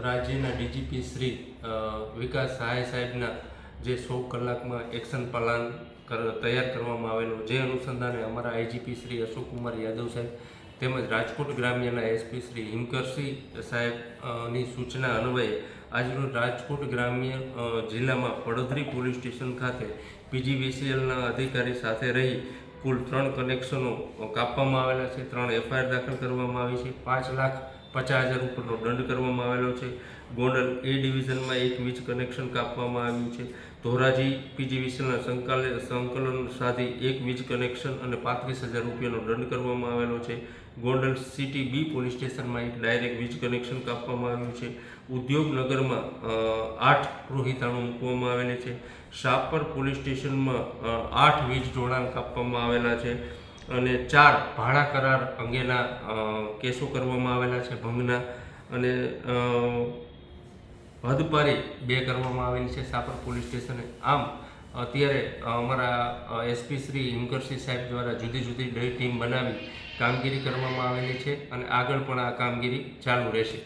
રાજ્યના ડીજીપી શ્રી વિકાસ સહાય સાહેબના જે 100 કલાકમાં એક્શન પ્લાન તૈયાર કરવામાં આવેલો, જે અનુસંધાને અમારા આઈજીપી શ્રી અશોકકુમાર યાદવ સાહેબ તેમજ રાજકોટ ગ્રામ્યના એસપી શ્રી હિમકરસિંહ સાહેબની સૂચના અન્વયે આજરોજ રાજકોટ ગ્રામ્ય જિલ્લામાં પડોદરી પોલીસ સ્ટેશન ખાતે પીજીવીસીએલના અધિકારી સાથે રહી કુલ 3 કનેક્શનો કાપવામાં આવેલા છે, 3 એફઆઈઆર દાખલ કરવામાં આવી છે, 5,50,000 ઉપરનો દંડ કરવામાં આવેલો છે. ગોંડલ એ ડિવિઝનમાં 1 વીજ કનેક્શન કાપવામાં આવ્યું છે. ધોરાજી પીજીવીસીએલના સંકલન સાધી 1 વીજ કનેક્શન અને 35,000 રૂપિયાનો દંડ કરવામાં આવેલો છે. ગોંડલ સિટી બી પોલીસ સ્ટેશનમાં 1 ડાયરેક્ટ વીજ કનેક્શન કાપવામાં આવ્યું છે. ઉદ્યોગનગરમાં 8 ગૃહિતાણો મૂકવામાં આવેલી છે. શાપર પોલીસ સ્ટેશનમાં 8 વીજ જોડાણ કાપવામાં આવેલા છે અને 4 ભાડા કરાર અંગેના કેસો કરવામાં આવેલા છે ભંગના, અને હદપારી 2 કરવામાં આવેલી છે શાપર પોલીસ સ્ટેશને. આમ અત્યારે અમારા એસપી શ્રી હિમકરસિંહ સાહેબ દ્વારા જુદી જુદી ટીમ બનાવી કામગીરી કરવામાં આવેલી છે અને આગળ પણ આ કામગીરી ચાલુ રહેશે.